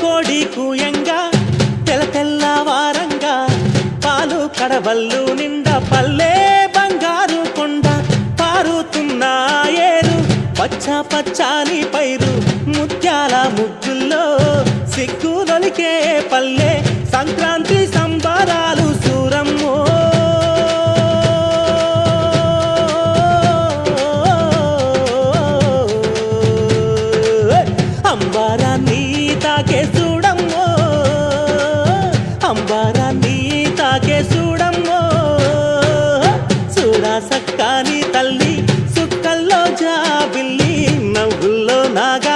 కోడి కూయంగా తెల తెల్లవారంగా పాలు కడవల్లు నిండా పల్లె బంగారు కొండ పారుతున్న ఏరు పచ్చ పచ్చాని పైరు ముత్యాల ముగ్గుల్లో సిగ్గులొలికే పల్లె సంక్రాంతి సంబరాలు సూరమ్మో అంబారాన్ని తాకే చూడమ్మో అంబారాన్ని తాకే చూడమ్మో చూడా సక్కాని తల్లి సుక్కల్లో జాబిల్లి నవ్వుల్లో నాగ